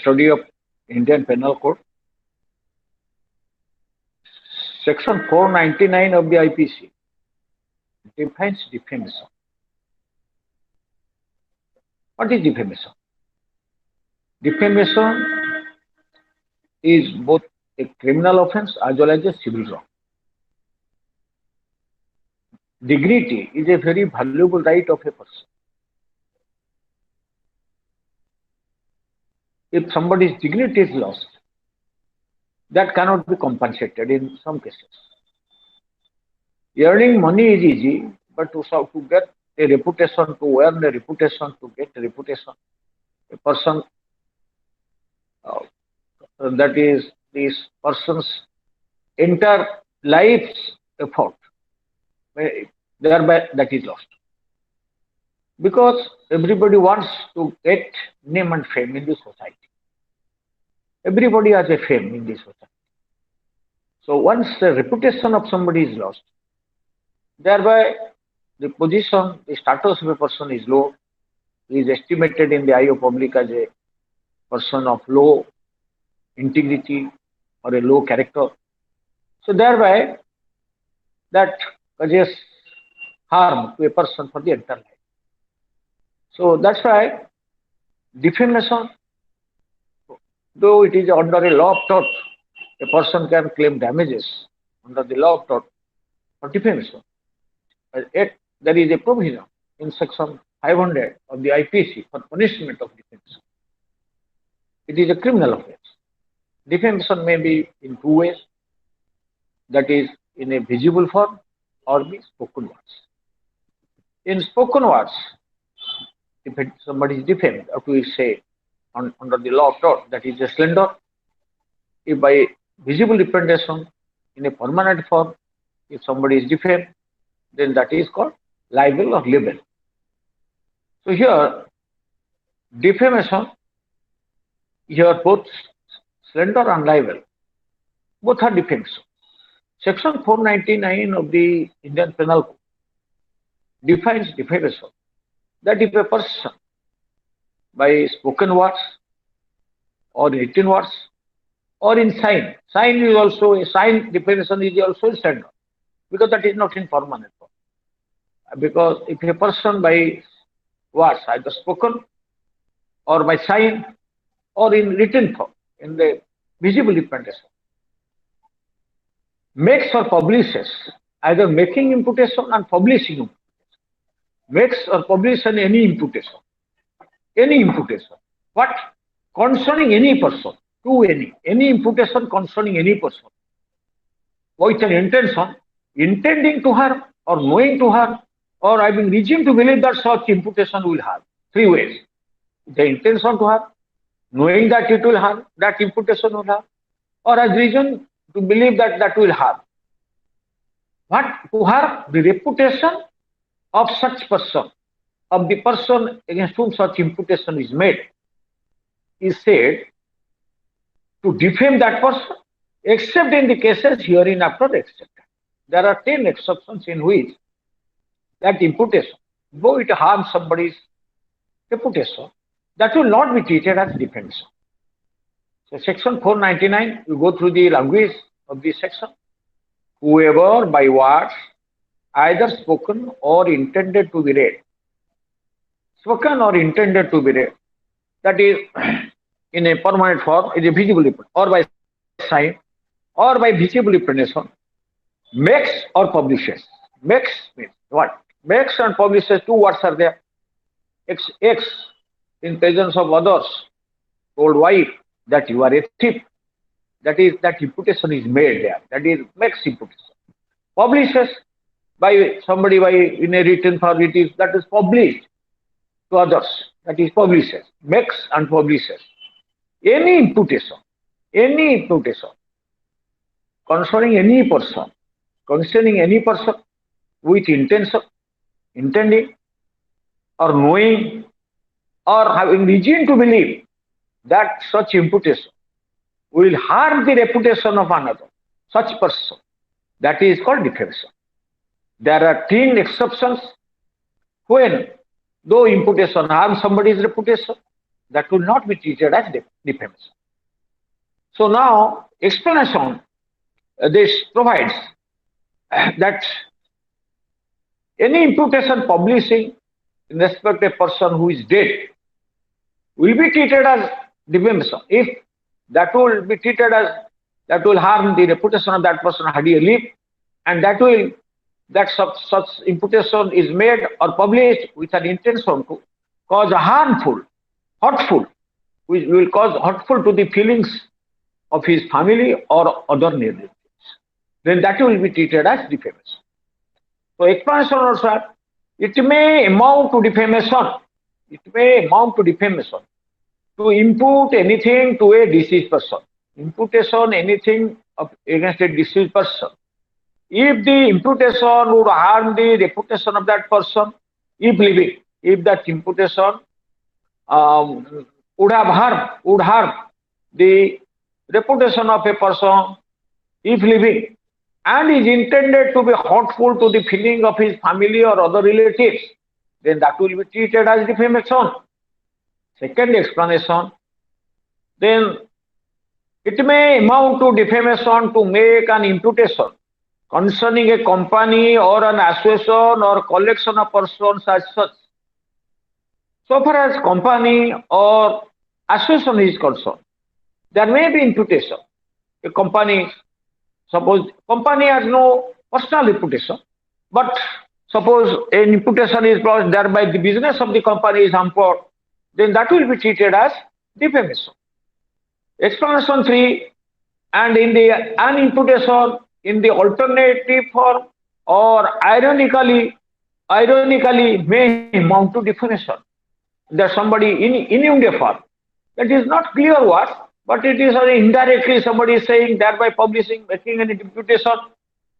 study of Indian Penal Code, Section 499 of the IPC defines defamation. What is defamation? Defamation is both a criminal offense as well as a civil wrong. Dignity is a very valuable right of a person. If somebody's dignity is lost, that cannot be compensated in some cases. Earning money is easy, but to get a reputation, to earn a reputation, to get a reputation, a person that is this person's entire life's effort, thereby that is lost. Because everybody wants to get name and fame in this society. Everybody has a fame in this society. So once the reputation of somebody is lost, thereby the position, the status of a person is low. He is estimated in the eye of public as a person of low integrity or a low character. So thereby that causes harm to a person for the entire life. So that's why defamation, though it is under a law of tort, a person can claim damages under the law of tort for defamation. Yet there is a provision in section 500 of the IPC for punishment of defamation. It is a criminal offense. Defamation may be in two ways, that is in a visible form or be spoken words. In spoken words, if somebody is defamed, or we say under the law of tort, that is a slander. If by visible representation in a permanent form, if somebody is defamed, then that is called libel or libel. So here, defamation, here both slander and libel, both are defamation. Section 499 of the Indian Penal Code defines defamation, that if a person by spoken words or written words or in sign is also a sign, defamation is also a slander, because that is not in permanent form. Because if a person by words, either spoken or by sign or in written form, in the visible representation, makes or publishes, either making imputation and publishing imputation, makes or publishes any imputation, what concerning any person, to any imputation concerning any person, with an intention, intending to harm or knowing to harm, or having reason to believe that such imputation will harm. Three ways: the intention to harm, knowing that it will harm, that imputation will harm, or has reason to believe that that will harm. What to harm? The reputation of such person, of the person against whom such imputation is made, is said to defame that person, except in the cases hereinafter excepted. There are 10 exceptions in which that imputation, though it harms somebody's reputation, that will not be treated as defamation. So section 499, you go through the language of this section. Whoever by words, either spoken or intended to be read, spoken or intended to be read, that is in a permanent form, is a visible representation, or by sign, or by visible representation, makes or publishes. Makes means what? Makes and publishes, two words are there. X in presence of others told Y that you are a thief. That is, that imputation is made there. That is, makes imputation. Publishes by somebody by in a written form, it is that is published to others. That is publishes. Makes and publishes. Any imputation concerning any person with intention, intending, or knowing, or having reason to believe that such imputation will harm the reputation of another, such person, that is called defamation. There are 10 exceptions when, though imputation harms somebody's reputation, that will not be treated as defamation. So now explanation this provides that any imputation publishing in respect of a person who is dead will be treated as defamation if that will be treated as that will harm the reputation of that person had he lived, and that such imputation is made or published with an intention to cause harmful, hurtful, which will cause hurtful to the feelings of his family or other relatives, then that will be treated as defamation. So explanation also, it may amount to defamation. It may amount to defamation to impute anything to a deceased person. Imputation anything against a deceased person. If the imputation would harm the reputation of that person, if living, if that imputation would harm the reputation of a person, if living, and is intended to be hurtful to the feeling of his family or other relatives, then that will be treated as defamation. Second explanation, then it may amount to defamation to make an imputation concerning a company or an association or collection of persons as such. So far as company or association is concerned, there may be imputation. A company, suppose company has no personal reputation, but suppose an imputation is brought thereby the business of the company is hampered, then that will be treated as defamation. Explanation 3, and in the an imputation in the alternative form or ironically may amount to defamation. That somebody in innuendo form, that is not clear what, but it is indirectly somebody is saying, thereby publishing, making an imputation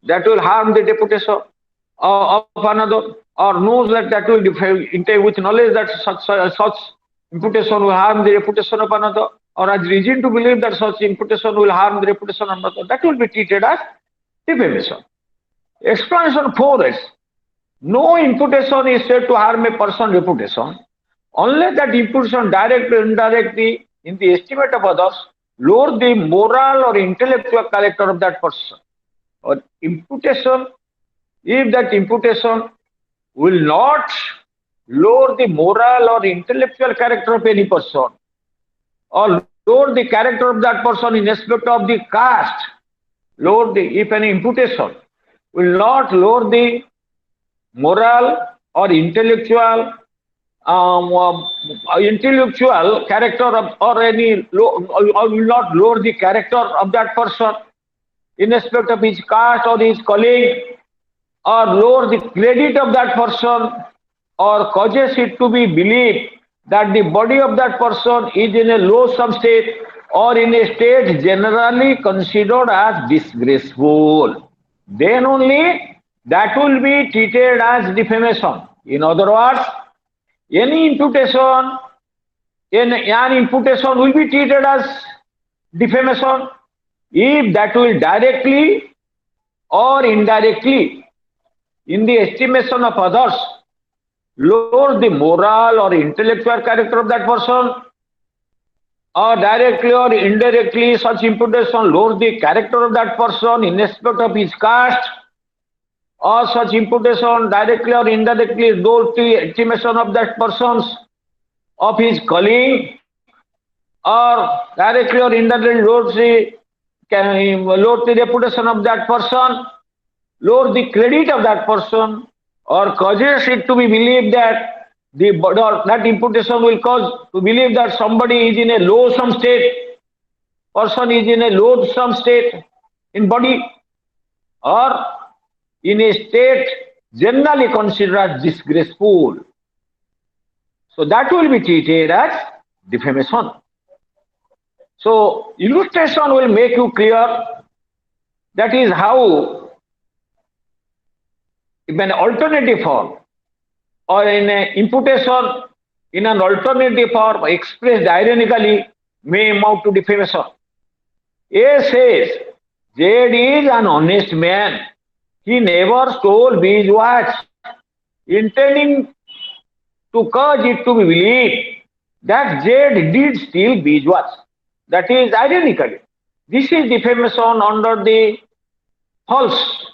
that will harm the reputation of another, or knows that will defame with knowledge that such imputation will harm the reputation of another, or has reason to believe that such imputation will harm the reputation of another, that will be treated as defamation. Explanation 4 is, no imputation is said to harm a person's reputation unless that imputation directly or indirectly, in the estimate of others, lower the moral or intellectual character of that person. Or imputation, if that imputation will not lower the moral or intellectual character of any person, or lower the character of that person in respect of the caste, if any imputation will not lower the moral or intellectual character of, or will not lower the character of that person in respect of his caste or his calling, or lower the credit of that person, or causes it to be believed that the body of that person is in a loathsome state or in a state generally considered as disgraceful, then only that will be treated as defamation. In other words, any imputation, an imputation will be treated as defamation if that will directly or indirectly, in the estimation of others, lower the moral or intellectual character of that person, or directly or indirectly such imputation lower the character of that person in respect of his caste, or such imputation directly or indirectly lower the estimation of that person's of his calling, or directly or indirectly lower the reputation of that person, lower the credit of that person, or causes it to be believed that that imputation will cause to believe that somebody is in a loathsome state, person is in a loathsome state in body, or in a state generally considered as disgraceful. So that will be treated as defamation. So illustration will make you clear that is how, in an alternative form or in an imputation in an alternative form expressed ironically may amount to defamation. A says, Z is an honest man. He never stole B's watch, intending to cause it to be believed that Z did steal beeswax. That is ironically. This is defamation under the false.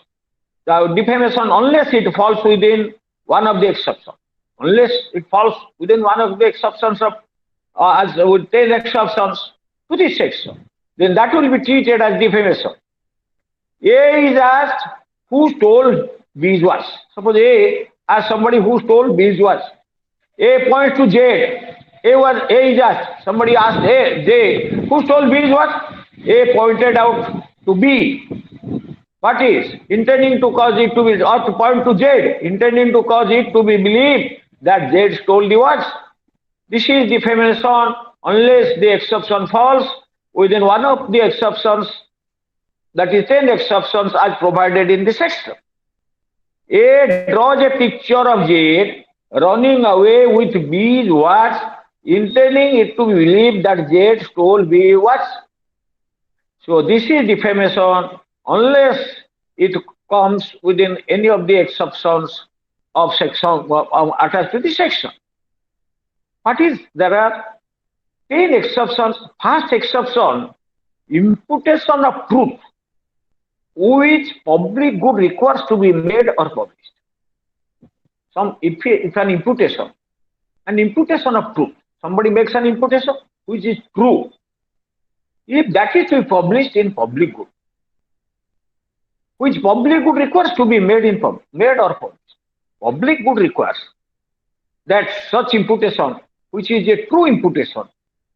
The defamation unless it falls within one of the exceptions. Unless it falls within one of the exceptions of as with 10 exceptions to this section, then that will be treated as defamation. A is asked who stole beeswax. Suppose A asked somebody who stole beeswax. A points to Z. A is asked. Somebody asked A, J, who stole beeswax? A pointed out to B. What is? Intending to cause it to be, or to point to Z, intending to cause it to be believed that Z stole the wax. This is defamation unless the exception falls within one of the exceptions, that is 10 exceptions as provided in the section. A draws a picture of Z running away with beeswax, intending it to be believed that Z stole beeswax. So this is defamation unless it comes within any of the exceptions of section attached to the section. What is? There are 10 exceptions. First exception, imputation of truth, which public good requires to be made or published. If an imputation of truth, somebody makes an imputation which is true, if that is to be published in public good, which public good requires to be made or published. Public good requires that such imputation, which is a true imputation,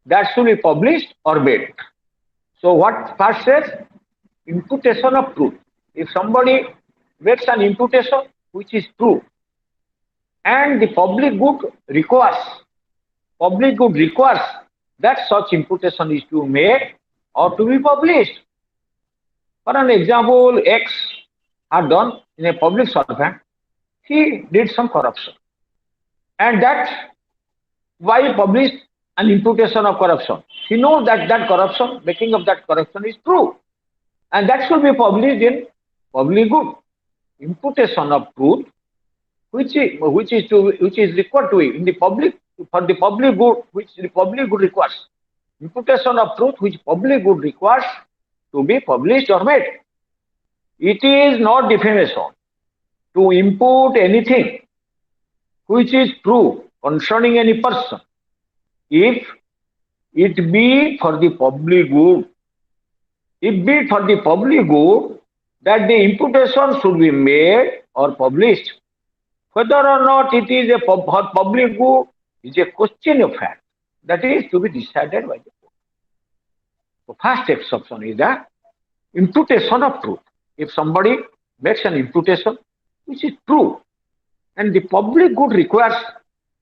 that should be published or made. So what first says? Imputation of truth. If somebody makes an imputation which is true, and the public good requires that such imputation is to be made or to be published. For an example, X had done in a public servant, he did some corruption. And that, why published an imputation of corruption? He knows that that corruption, making of that corruption is true. And that should be published in public good. Imputation of truth, which is required to be in the public, for the public good, which the public good requires. Imputation of truth, which public good requires to be published or made. It is not defamation to impute anything which is true concerning any person, if it be for the public good. If be for the public good, that the imputation should be made or published. Whether or not it is for public good is a question of fact that is to be decided by the court. So first exception is the imputation of truth. If somebody makes an imputation which is true, and the public good requires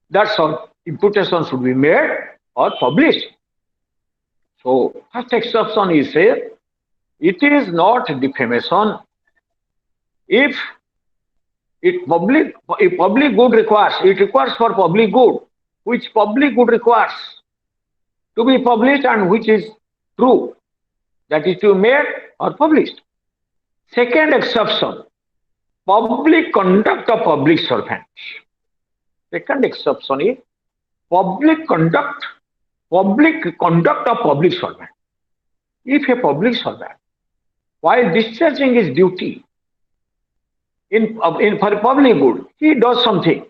that some imputation should be made or published. So first exception is say it is not defamation if public good requires, it requires for public good, which public good requires to be published and which is true, that is to be made or published. Second exception, public conduct of public servant. Second exception is public conduct of public servant. If a public servant, while discharging his duty for public good, he does something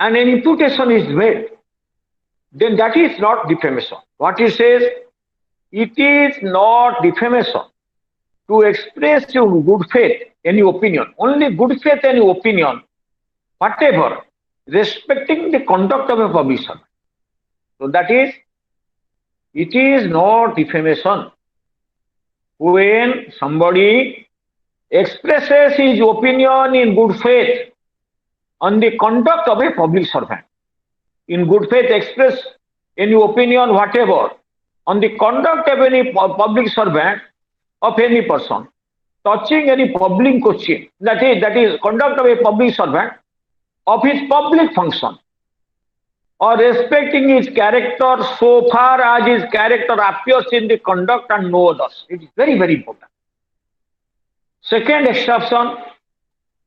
and an imputation is made, then that is not defamation. What he says, it is not defamation to express your good faith, any opinion, only good faith, any opinion, whatever, respecting the conduct of a public servant. So that is, it is not defamation when somebody expresses his opinion in good faith on the conduct of a public servant. In good faith, express any opinion, whatever, on the conduct of any public servant of any person, touching any public question, that is conduct of a public servant of his public function, or respecting his character so far as his character appears in the conduct and no others. It is very, very important. Second exception,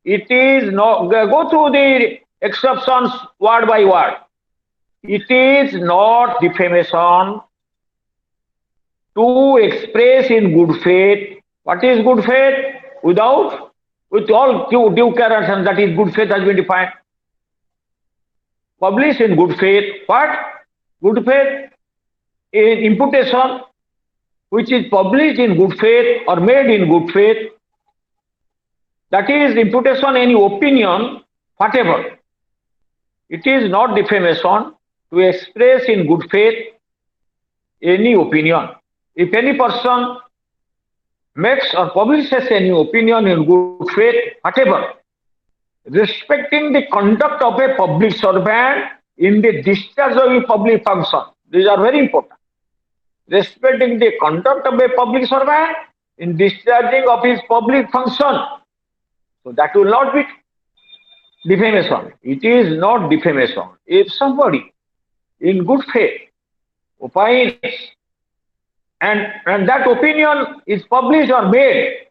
it is not, go through the exceptions word by word. It is not defamation to express in good faith. What is good faith? With all due care and that is good faith has been defined. Publish in good faith. What? Good faith in imputation, which is published in good faith or made in good faith. That is imputation, any opinion, whatever. It is not defamation to express in good faith any opinion. If any person makes or publishes any opinion in good faith, whatever, respecting the conduct of a public servant in the discharge of a public function, these are very important. Respecting the conduct of a public servant in discharging of his public function. So that will not be defamation. It is not defamation. If somebody in good faith opines and that opinion is published or made,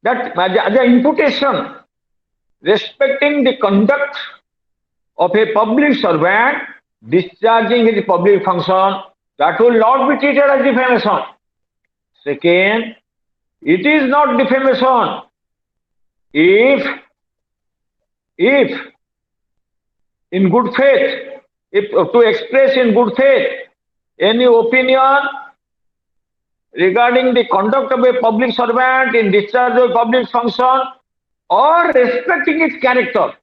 that the imputation respecting the conduct of a public servant discharging his public function, that will not be treated as defamation. Second, it is not defamation if in good faith, if to express in good faith any opinion regarding the conduct of a public servant in discharge of public function or respecting its character,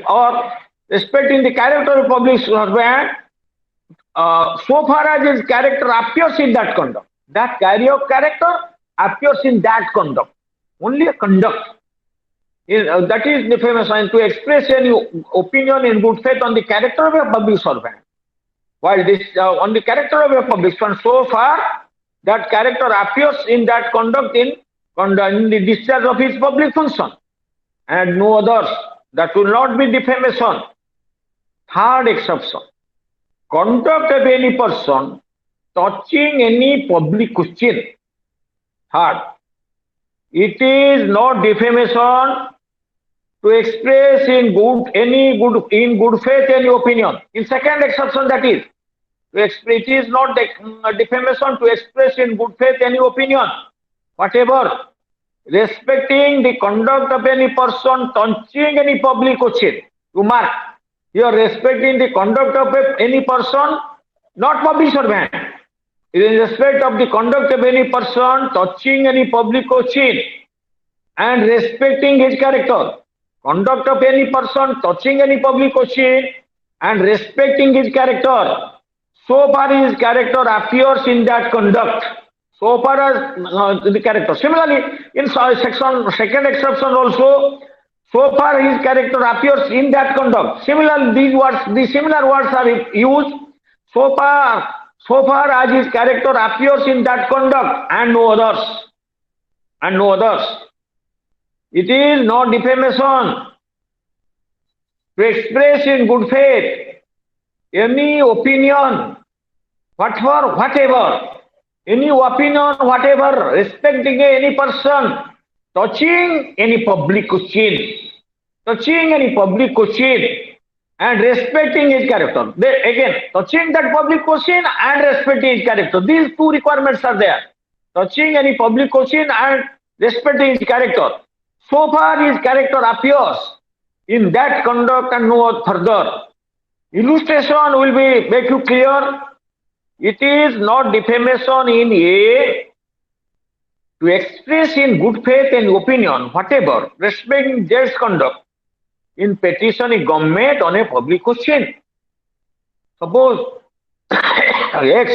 or respecting the character of public servant, so far as his character appears in that conduct. That character appears in that conduct. Only a conduct. That is defamation, to express any opinion in good faith on the character of a public servant. While this on the character of a public servant, so far that character appears in that conduct in the discharge of his public function and no others, that will not be defamation. Third exception, conduct of any person touching any public question. Third, it is not defamation to express in good faith any opinion. In second exception, that is, it is not defamation to express in good faith any opinion, whatever, respecting the conduct of any person touching any public question. You mark, you are respecting the conduct of any person, not public servant. In respect of the conduct of any person touching any public question and respecting his character. Conduct of any person touching any public question and respecting his character, so far his character appears in that conduct, so far as the character. Similarly, in second exception also, so far his character appears in that conduct. Similarly, the similar words are used, so far as his character appears in that conduct and no others. It is not defamation to express in good faith any opinion, whatever, respecting any person touching any public question and respecting his character. Again, touching that public question and respecting his character. These two requirements are there. Touching any public question and respecting his character. So far his character appears in that conduct and no further. Illustration will make you clear. It is not defamation in A to express in good faith and opinion, whatever, respecting their conduct in petitioning government on a public question. Suppose X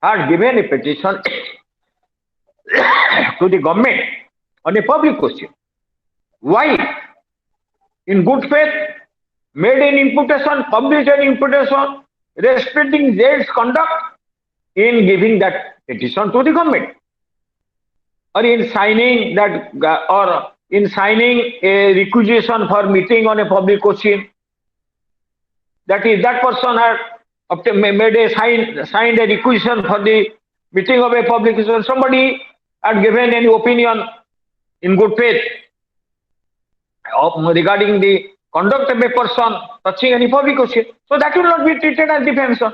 had given a petition to the government on a public question. Y, in good faith, made an imputation, published an imputation, respecting Z's conduct in giving that petition to the government, or in signing that, or in signing a requisition for meeting on a public question. That is, that person had signed a requisition for the meeting of a public question. Somebody had given any opinion in good faith regarding the conduct of a person touching any public question. So that will not be treated as defamation.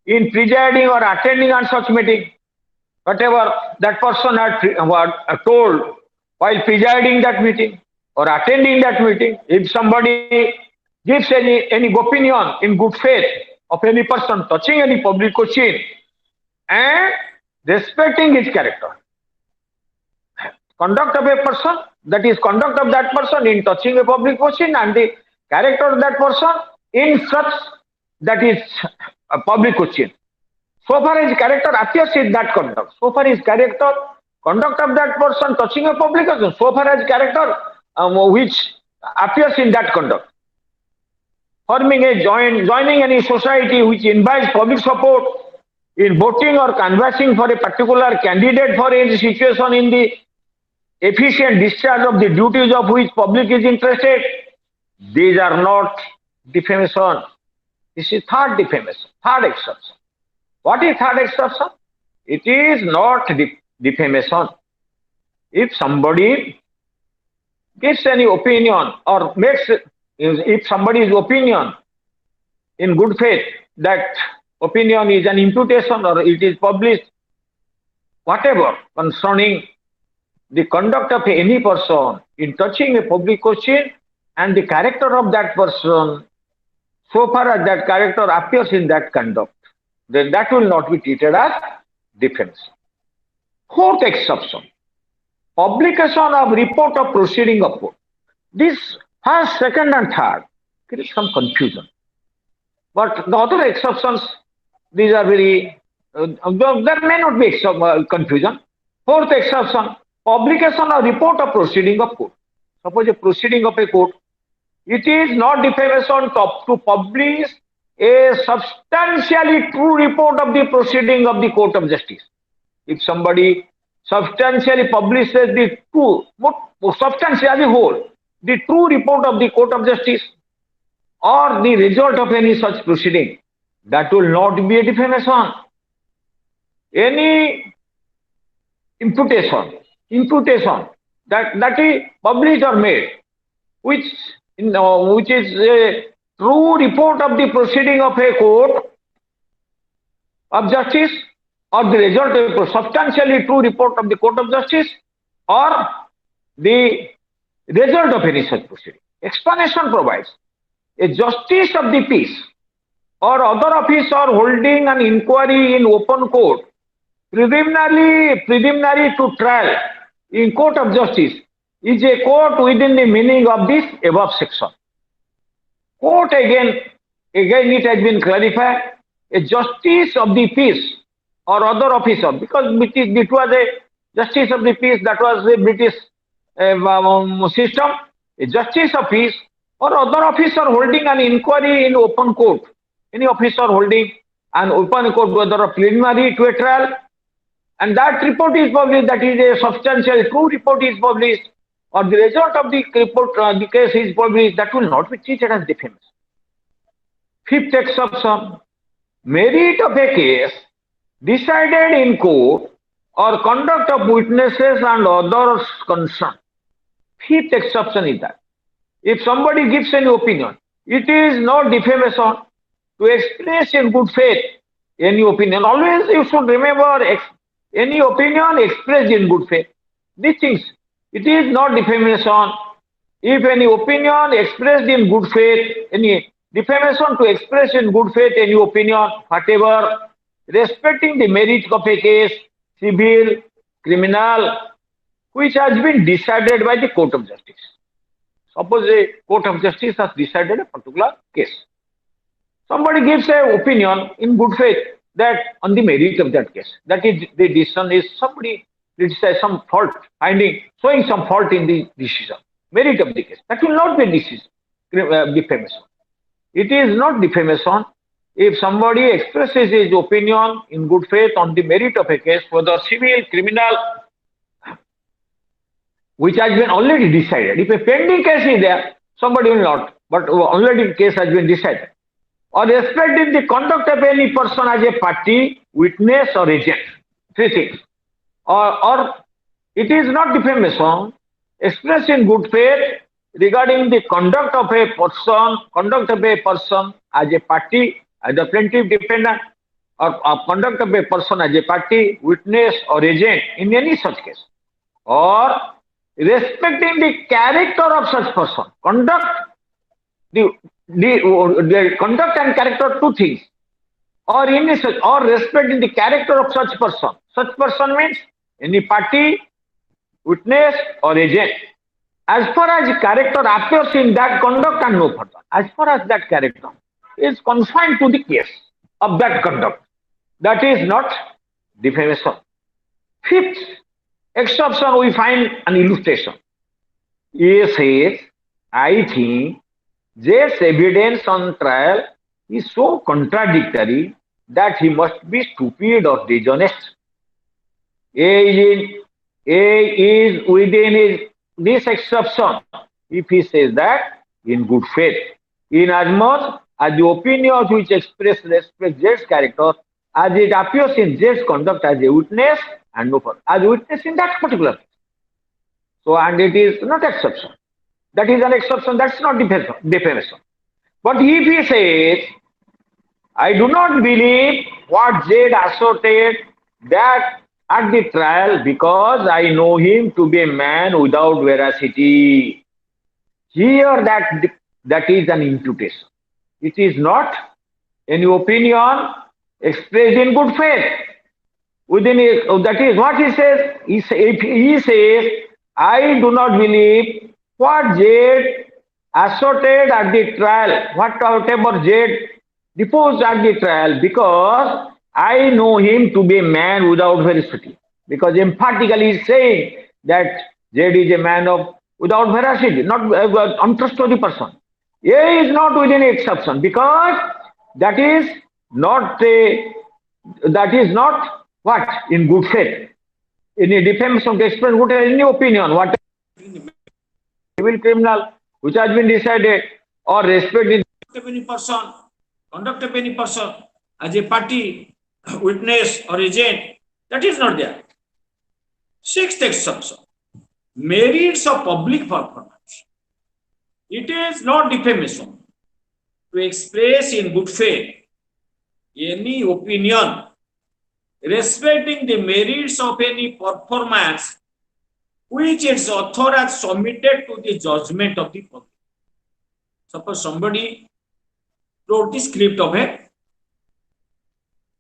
In presiding or attending on such meeting, whatever that person had told while presiding that meeting or attending that meeting, if somebody gives any opinion in good faith of any person touching any public question and respecting his character, conduct of a person, that is conduct of that person in touching a public question and the character of that person in such that is a public question. So far his character appears in that conduct, so far his character, conduct of that person touching a public question, so far as character which appears in that conduct. Forming a joining any society which invites public support in voting or canvassing for a particular candidate for any situation in the efficient discharge of the duties of which public is interested, these are not defamation. This is third defamation, third exception. What is third exception? It is not defamation. If somebody gives any opinion or makes, if somebody's opinion in good faith, that opinion is an imputation or it is published, whatever concerning the conduct of any person in touching a public question and the character of that person, so far as that character appears in that conduct, then that will not be treated as defamation. Fourth exception, publication of report of proceeding of court. This first, second and third creates some confusion. But the other exceptions, these are very, there may not be confusion. Fourth exception, publication of report of proceeding of court. Suppose a proceeding of a court, it is not defamation to publish a substantially true report of the proceeding of the court of justice. If somebody substantially publishes the true, substantially as a whole, the true report of the court of justice or the result of any such proceeding, that will not be a defamation. Any imputation that is published or made, which is a true report of the proceeding of a court of justice or the result of a substantially true report of the court of justice or the result of any such proceeding. Explanation provides a justice of the peace or other officer holding an inquiry in open court preliminary to trial in court of justice is a court within the meaning of this above section. Court again it has been clarified, a justice of the peace or other officer, because it was a justice of the peace, that was the British system, a justice of peace or other officer holding an inquiry in open court, any officer holding an open court, whether a preliminary to a trial, and that report is published, that is a substantial true report is published, or the result of the report, the case is published, that will not be treated as defamation. Fifth exception, merit of a case decided in court or conduct of witnesses and others concerned. Fifth exception is that if somebody gives any opinion, it is not defamation to express in good faith any opinion. Always you should remember, any opinion expressed in good faith. These things, it is not defamation if any opinion expressed in good faith, any defamation to express in good faith any opinion, whatever, respecting the merit of a case, civil, criminal, which has been decided by the court of justice. Suppose a court of justice has decided a particular case. Somebody gives an opinion in good faith that on the merit of that case, that is the decision is somebody criticized some fault, finding, showing some fault in the decision, merit of the case. That will not be defamation. It is not defamation if somebody expresses his opinion in good faith on the merit of a case, whether civil, criminal, which has been already decided. If a pending case is there, somebody will not, but already the case has been decided. Or respecting the conduct of any person as a party, witness or agent. Three things. Or it is not defamation expressed in good faith regarding the conduct of a person as a party, as a plaintiff defendant, or conduct of a person as a party, witness, or agent in any such case, or respecting the character of such person. The, the conduct and character, two things, or in a such, or respecting the character of such person. Such person means any party, witness, or agent. As far as character appears in that conduct and no further, as far as that character is confined to the case of that conduct, that is not defamation. Fifth exception, we find an illustration. A says, I think J's evidence on trial is so contradictory that he must be stupid or dishonest. A is within this exception if he says that in good faith, inasmuch as the opinions which express respect Z's character as it appears in Z's conduct as a witness and no further, as a witness in that particular case. So, and it is not exception. That is an exception, that's not defamation. But if he says, I do not believe what Z asserted that at the trial because I know him to be a man without veracity. Here that is an imputation. It is not any opinion expressed in good faith. Within it, that is what he says. He says, I do not believe what Z asserted at the trial, whatever Z deposed at the trial, because I know him to be a man without veracity. Because emphatically he is saying that Z is a man without veracity, not untrustworthy person. A is not within exception because that is not what in good faith. In a defamation to express what any opinion, what civil criminal which has been decided or respect in conduct of any person as a party, witness, or agent, that is not there. Sixth exception, merits of public performance. It is not defamation to express in good faith any opinion respecting the merits of any performance which its author has submitted to the judgment of the public. Suppose somebody wrote the script of a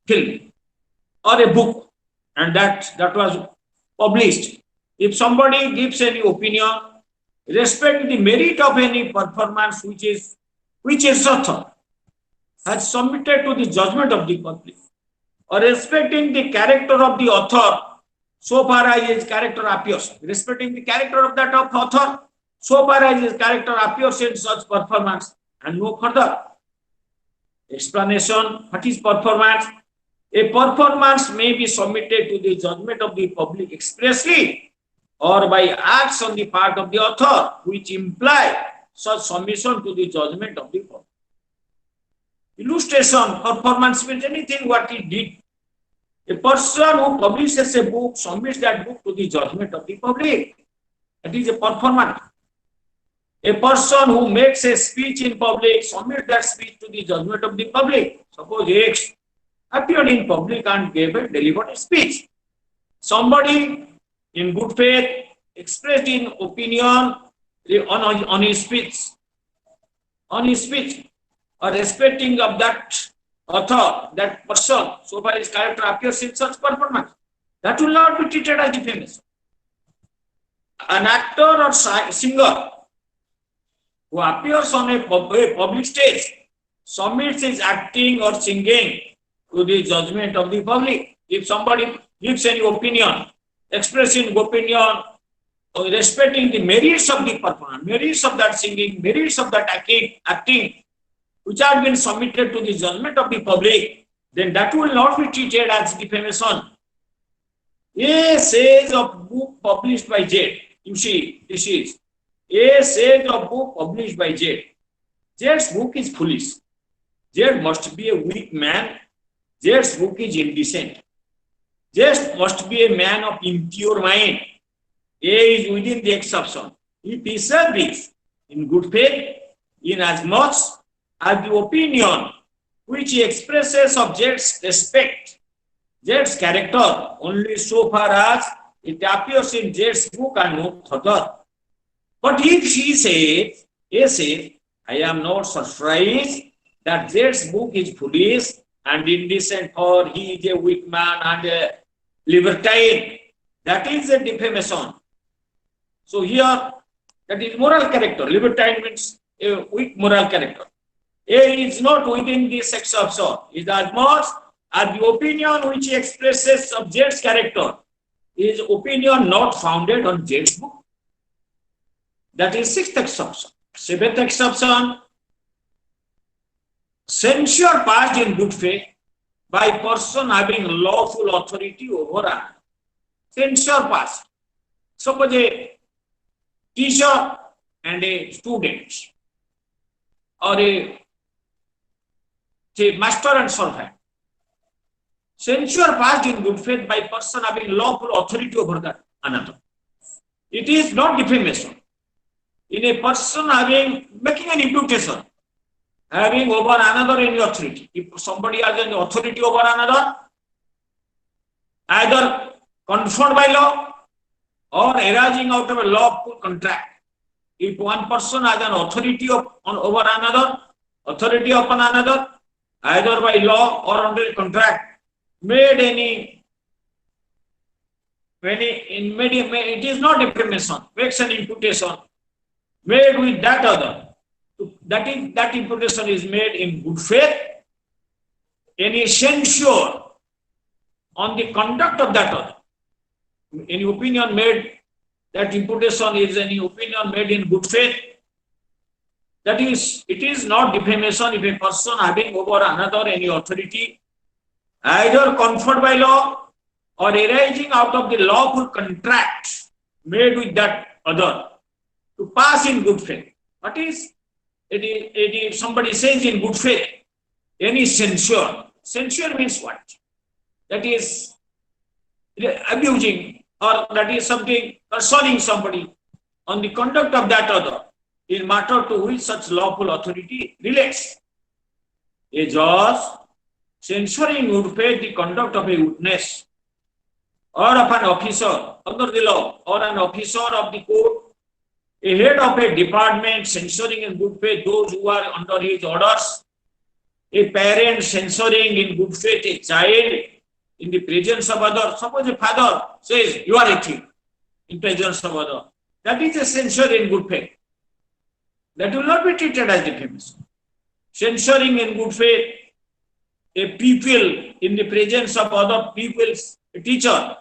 film or a book and that was published. If somebody gives any opinion respecting the merit of any performance which its author has submitted to the judgment of the public, or respecting the character of the author so far as his character appears, respecting the character of that author so far as his character appears in such performance, and no further explanation. What is performance? A performance may be submitted to the judgment of the public expressly or by acts on the part of the author which imply such submission to the judgment of the public. Illustration, performance means anything what he did. A person who publishes a book submits that book to the judgment of the public. That is a performance. A person who makes a speech in public submits that speech to the judgment of the public. Suppose X appeared in public and delivered a speech. Somebody in good faith expressed in opinion on his speech, or respecting of that author, that person, so far his character appears in such performance, that will not be treated as defamation. An actor or singer who appears on a public stage submits his acting or singing to the judgment of the public. If somebody gives any opinion, expressing opinion, respecting the merits of the performance, merits of that singing, merits of that acting, which have been submitted to the judgment of the public, then that will not be treated as defamation. A says of book published by Z. You see, this is A says of book published by Z. Z's book is foolish. Z must be a weak man. Z's book is indecent. Z must be a man of impure mind. A is within the exception. If he says this, in good faith, in as much as the opinion which he expresses of Z's respect Z's character only so far as it appears in Z's book and no further. But if she says, A says, I am not surprised that Z's book is foolish and indecent, for he is a weak man and a libertine, that is a defamation. So here, that is moral character. Libertine means a weak moral character. A is not within this exception. Is as much as the opinion which he expresses of Z's character is opinion not founded on Z's book. That is sixth exception. Seventh exception, censure passed in good faith by person having lawful authority over another. Censure passed. Suppose a teacher and a student, or a master and servant. Censure passed in good faith by person having lawful authority over that another. It is not defamation. In a person making an imputation, having over another any authority. If somebody has an authority over another, either conferred by law or arising out of a lawful contract. If one person has an authority over another, authority upon another, either by law or under a contract, made any, it is not defamation, makes an imputation, made with that other. That imputation is made in good faith. Any censure on the conduct of that other, any opinion made, that imputation is any opinion made in good faith. That is, it is not defamation if a person having over another any authority, either conferred by law or arising out of the lawful contract made with that other, to pass in good faith. What is it? Somebody says in good faith, any censure. Censure means what? That is abusing, or that is something concerning somebody on the conduct of that other in matter to which such lawful authority relates. A judge censuring good faith the conduct of a witness or of an officer under the law, or an officer of the court, a head of a department censuring in good faith those who are under his orders, a parent censuring in good faith a child in the presence of others. Suppose a father says, you are a thief, in presence of others. That is a censure in good faith. That will not be treated as defamation. Censuring in good faith a pupil in the presence of other pupils, a teacher,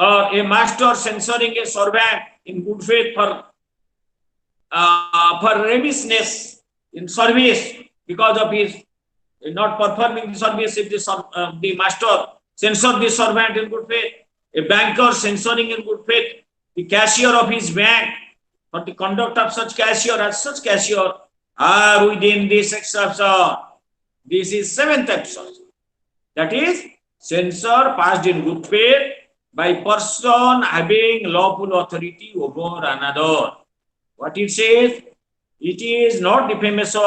or a master censuring a servant in good faith for remissness in service because of his not performing the service. If the master censored the servant in good faith, a banker censoring in good faith the cashier of his bank for the conduct of such cashier, as such cashier are within this exception. This is seventh exception. That is, censure passed in good faith by person having lawful authority over another. What it says? It is not defamation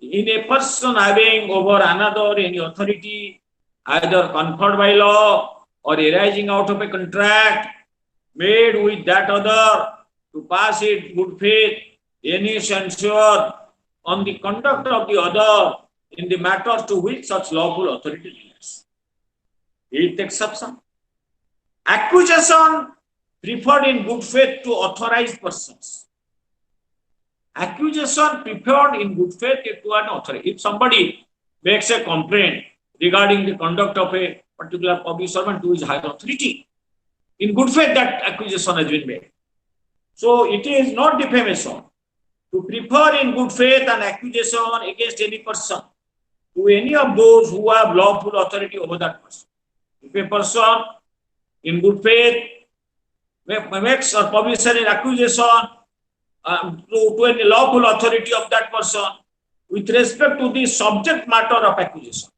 in a person having over another any authority, either conferred by law or arising out of a contract made with that other, to pass it good faith, any censure on the conduct of the other in the matters to which such lawful authority relates. Eighth exception. Accusation preferred in good faith to authorized persons. Accusation preferred in good faith to an authority. If somebody makes a complaint regarding the conduct of a particular public servant who is higher authority, in good faith that accusation has been made. So it is not defamation to prefer in good faith an accusation against any person to any of those who have lawful authority over that person. If a person in good faith makes or publishes an accusation to any lawful authority of that person with respect to the subject matter of accusation.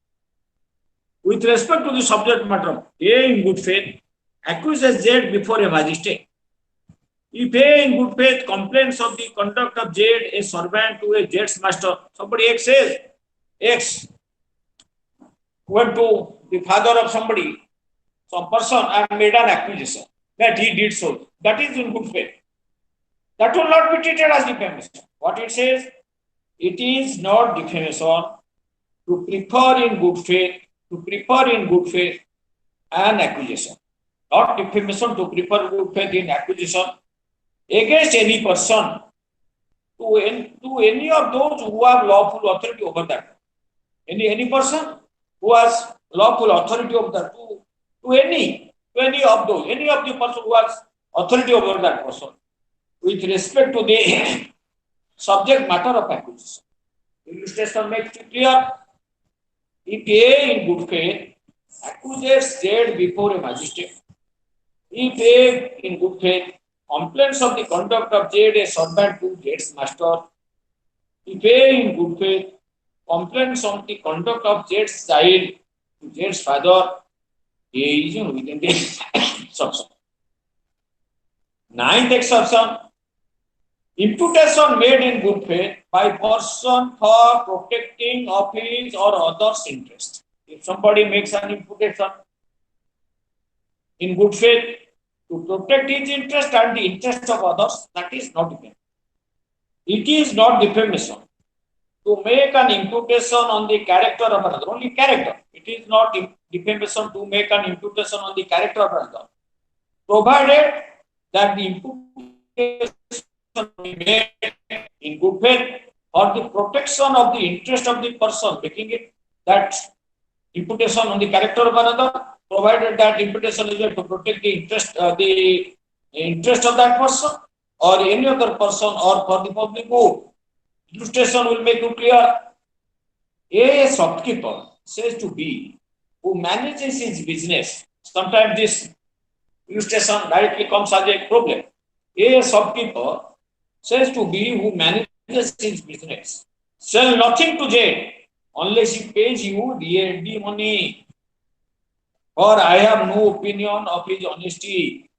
With respect to the subject matter, A in good faith accuses Z before a magistrate. If A in good faith complains of the conduct of Z, a servant to a Z's master, somebody X says, X went to the father of somebody, some person, and made an accusation that he did so. That is in good faith. That will not be treated as defamation. What it says, it is not defamation to prefer in good faith an accusation. Not defamation to prefer good faith in accusation against any person to any of those who have lawful authority over that. Any person who has lawful authority over that, to any of the person who has authority over that person with respect to the subject matter of accusation. Illustration makes it clear. If A in good faith accuses Z before a magistrate, if A in good faith complains of the conduct of Z, a servant to Z's master, if A in good faith complains of the conduct of Z's child to Z's father, A is within the exception. Ninth exception, imputation made in good faith by person for protecting of his or others' interest. If somebody makes an imputation in good faith to protect his interest and the interest of others, that is not defamation. It is not defamation to make an imputation on the character of another, only character. It is not defamation to make an imputation on the character of another, provided that the imputation be made in good faith for the protection of the interest of the person making it, that imputation on the character of another, provided that imputation is made to protect the interest of that person or any other person or for the public good. Illustration will make it clear. A shopkeeper says to B, who manages his business. Sometimes this illustration directly comes as a problem. A shopkeeper says to B, who manages his business, sell nothing to Z unless he pays you ready money, for I have no opinion of his honesty.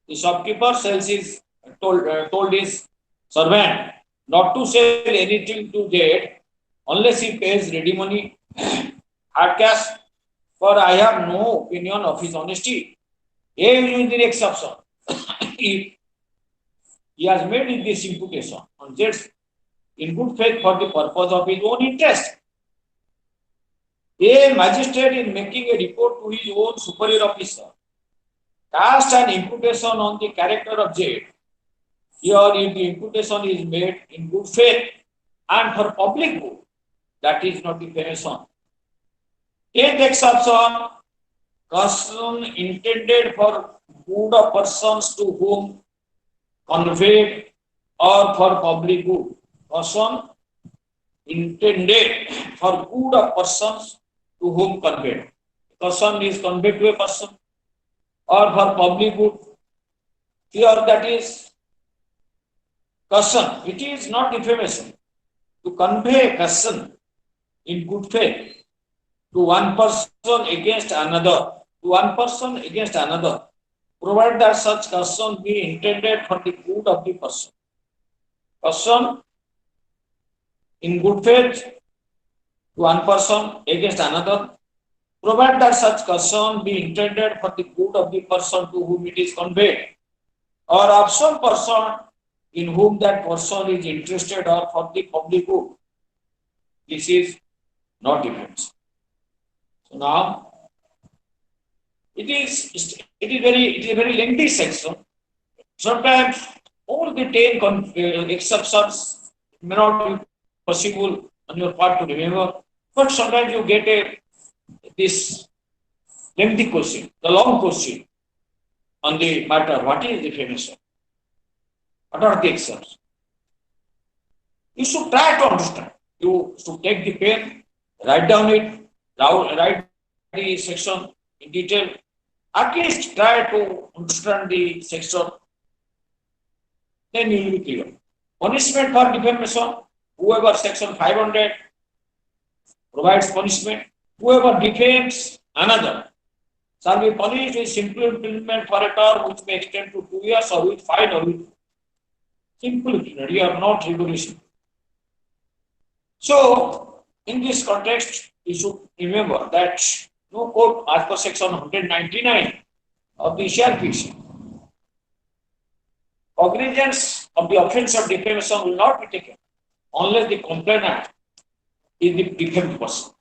The shopkeeper told his servant not to sell anything to Z unless he pays ready money, hard cash, for I have no opinion of his honesty. A is the exception. If he has made this imputation on Z in good faith for the purpose of his own interest. A magistrate, in making a report to his own superior officer, cast an imputation on the character of Z. Here, if the imputation is made in good faith and for public good, that is not defamation. Tenth exception, caution intended for good of persons to whom conveyed or for public good. Caution intended for good of persons to whom conveyed. Caution is conveyed to a person or for public good. Here that is caution. It is not defamation. To convey caution in good faith to one person against another, provided that such caution be intended for the good of the person. Caution in good faith to one person against another, provided that such caution be intended for the good of the person to whom it is conveyed, or of some person in whom that person is interested or for the public good. This is not defense. So now it is a very lengthy section. Sometimes all the 10 exceptions may not be possible on your part to remember, but sometimes you get this lengthy question, the long question on the matter. What is defamation? What are the exceptions? You should try to understand. You should take the pen, write down it, write the section in detail. At least try to understand the section. Then you will be clear. Punishment for defamation. Whoever section 500 provides punishment. Whoever defames another, shall be punished with simple imprisonment for a term which may extend to 2 years or with fine or with simple imprisonment. You are not regulation. So, in this context, you should remember that no court, as per section 199 of the CRPC, cognizance of the offence of defamation will not be taken unless the complainant is the defamed person.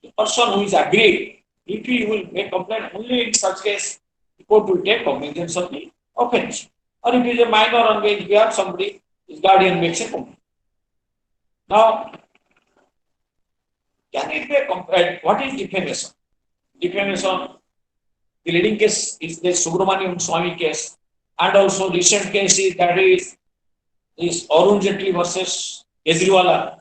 The person who is aggrieved, if he will make complaint only in such case, the court will take cognizance of the offence. Or if it is a minor on which we have somebody, his guardian makes a complaint. Now, can it be a complaint? What is defamation? Defamation, the leading case is the Subramaniam Swamy case, and also recent case is is Arun Jaitley versus Kejriwal.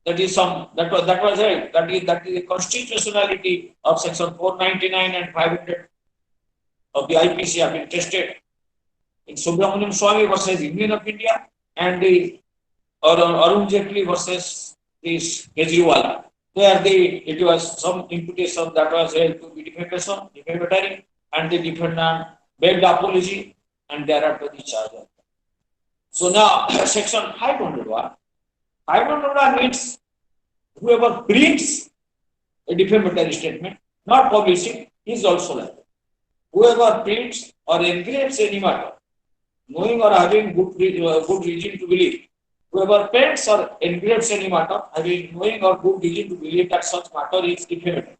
That is the constitutionality of section 499 and 500 of the IPC have been tested in Subramaniam Swamy versus Union of India and the Arun Jaitley versus this Kejriwal. There it was some imputation that was held to be defamatory, and the defendant begged apology, and thereafter the charge. So now section 501. 501 means whoever prints a defamatory statement, not publishing, is also liable. Whoever prints or engraves any matter, knowing or having good reason to believe, whoever prints or engraves any matter, having knowing or good reason to believe that such matter is defamatory,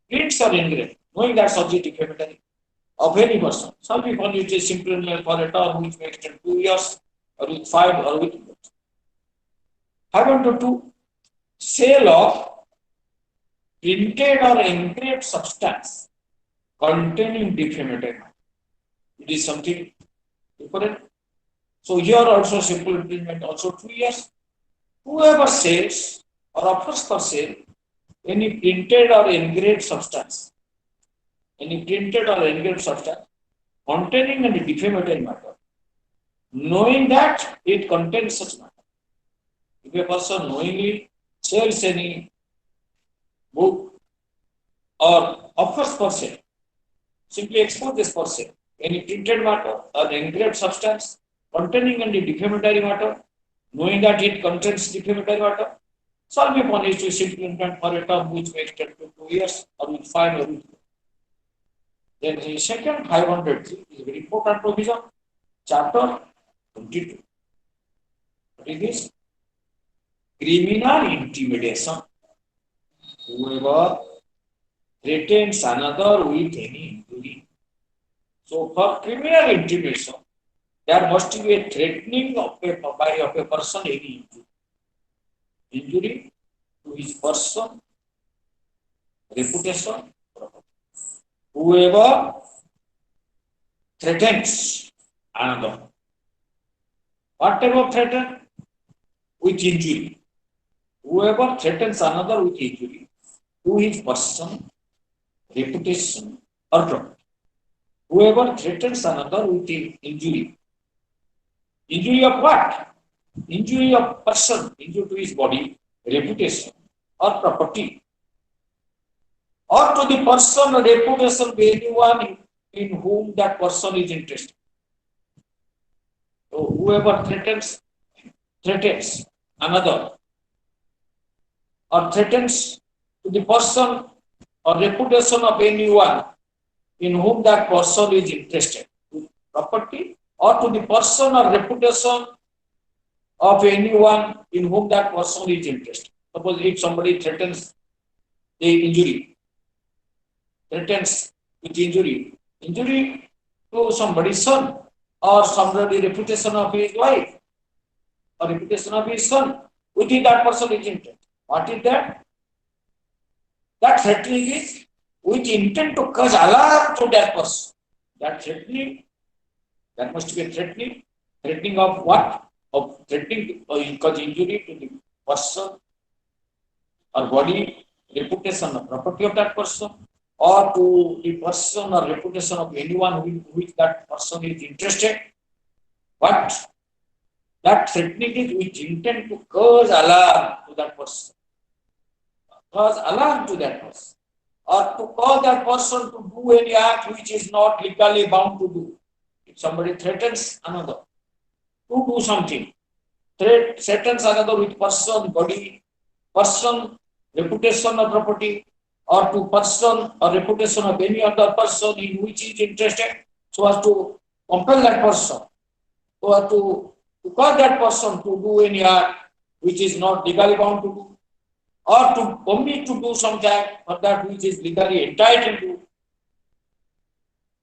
prints or engraves, knowing that such is defamatory, of any person, shall be punished with simple imprisonment for a term which may extend 2 years, or with 5 or with 502. Sale of printed or engraved substance containing defamatory matter. It is something different. So here also simple imprisonment also 2 years. Whoever sells or offers for sale any printed or engraved substance, containing any defamatory matter, knowing that it contains such matter. If a person knowingly sells any book or offers for sale, simply expose this for sale, any printed matter or engraved substance containing any defamatory matter, knowing that it contains defamatory matter, shall be punished with simple imprisonment for a term which may extend to 2 years or with fine or with. Then the second 503 is a very important provision, chapter 22. What is this? Criminal intimidation. Whoever threatens another with any injury. So for criminal intimidation, there must be a threatening of a person any injury. Injury to his person, reputation, property. Whoever threatens another. What type of threaten? With injury. Whoever threatens another with injury to his person, reputation, or property. Whoever threatens another with injury. Injury of what? Injury of person, injury to his body, reputation, or property. Or to the person or reputation of anyone in whom that person is interested. So whoever threatens another, or threatens to the person or reputation of anyone in whom that person is interested, to property, or to the person or reputation of anyone in whom that person is interested. Suppose if somebody threatens with injury to somebody's son, or somebody's reputation of his wife, or reputation of his son, within that person is interested. What is that? That threatening is with intent to cause alarm to that person. That threatening, that must be a threatening. Threatening of what? Of threatening to cause injury to the person or body, reputation or property of that person, or to the person or reputation of anyone who which that person is interested. But that threatening is with intent to cause alarm to that person. Cause alarm to that person. or to cause that person to do any act which is not legally bound to do. If somebody threatens another to do something, threatens another with person, body, person, reputation or property, or to person or reputation of any other person in which he is interested, so as to compel that person, so as to cause that person to do any act which is not legally bound to do, or to omit to do something for that which is legally entitled to.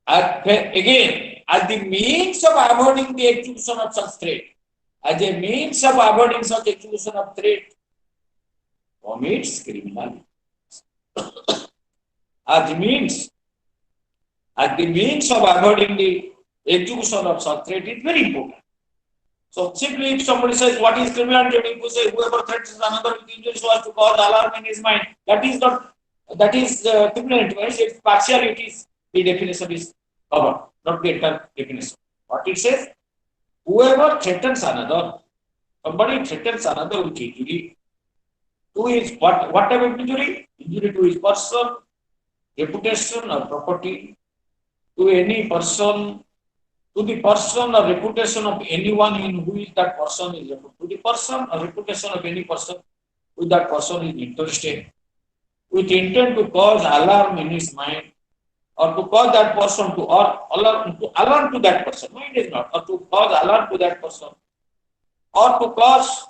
Again, as the means of avoiding the execution of such threat, as a means of avoiding such execution of threat, commits criminality. as the means, as the means of avoiding the execution of such threat is very important. So simply if somebody says what is criminality, people say whoever threatens another with injury so as to cause alarm in his mind, that is not, that is criminality. It's partially, it is, the definition is covered, not the entire definition. What it says, whoever threatens another, somebody threatens another with injury, to his what type of injury? Injury to his person, reputation or property, to any person, to the person or reputation of anyone in who is that person is, to the person or reputation of any person who that person is interested, with intent to cause alarm in his mind, or to cause that person to, or alarm to that person. No, it is not. Or to cause alarm to that person, or to cause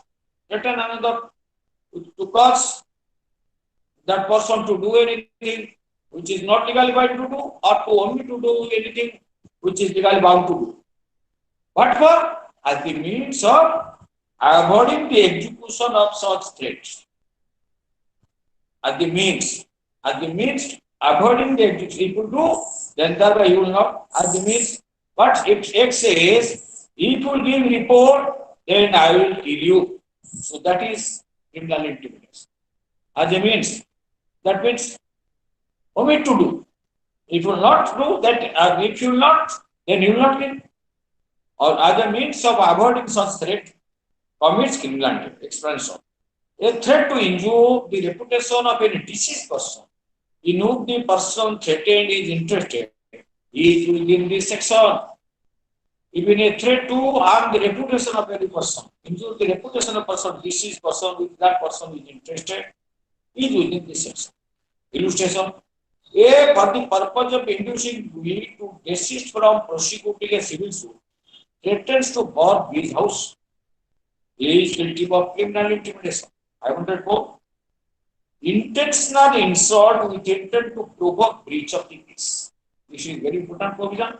threaten another, to cause that person to do anything which is not legally bound to do, or to only to do anything which is legally bound to do. But for as the means of avoiding the execution of such threats. As the means avoiding the execution. If you do, then thereby you will not. As the means, but if X says, if you give report, then I will kill you. So that is criminal intimidation. As a means, that means omit to do. If you will not do that, if you will not, then you will not kill. Or other means of avoiding such threat commits criminal explanation. A threat to injure the reputation of a deceased person in whom the person threatened is interested is within this section. Even a threat to harm the reputation of any person, injure the reputation of a person, deceased person, with that person is interested, is within this section. Illustration. A, for the purpose of inducing we to desist from prosecuting a civil suit, threatens to burn his house. He is guilty of criminal intimidation. 504. Intentional insult with intent to provoke breach of the peace. This is very important provision.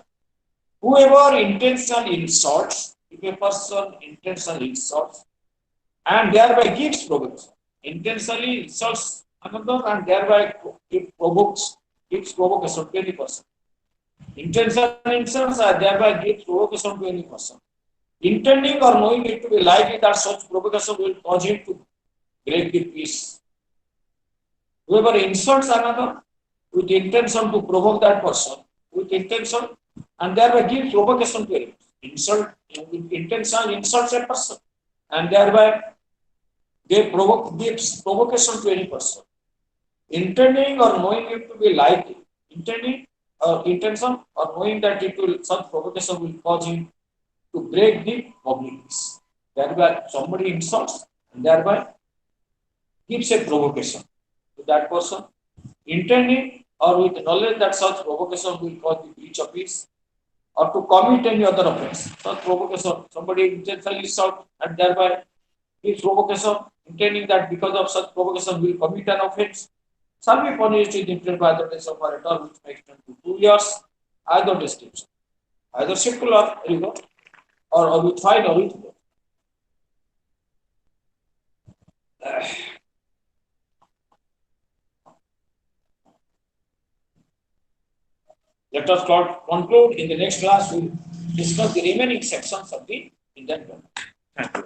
Whoever intentionally insults, if a person intentionally insults and thereby gives provocation, intentionally insults another and thereby gives provocation to any person. Intentional insults and thereby gives provocation to any person. Intending or knowing it to be likely that such provocation will cause him to break the peace. Whoever insults another with intention to provoke that person, with intention, and thereby gives provocation to him. With intention insults a person, and thereby gives provocation to any person. Intending or knowing it to be likely, intending or intention or knowing that it will, such provocation will cause him to break the public peace. Thereby somebody insults and thereby gives a provocation to that person, intending or with knowledge that such provocation will cause the breach of peace, or to commit any other offense. Such provocation, somebody intentionally insults and thereby gives provocation, intending that because of such provocation will commit an offense, shall be punished with interest by the death of a term which may extend to 2 years, either description, either circular or with fine or with both. Let us conclude. In the next class, we will discuss the remaining sections of the Indian Government. Thank you.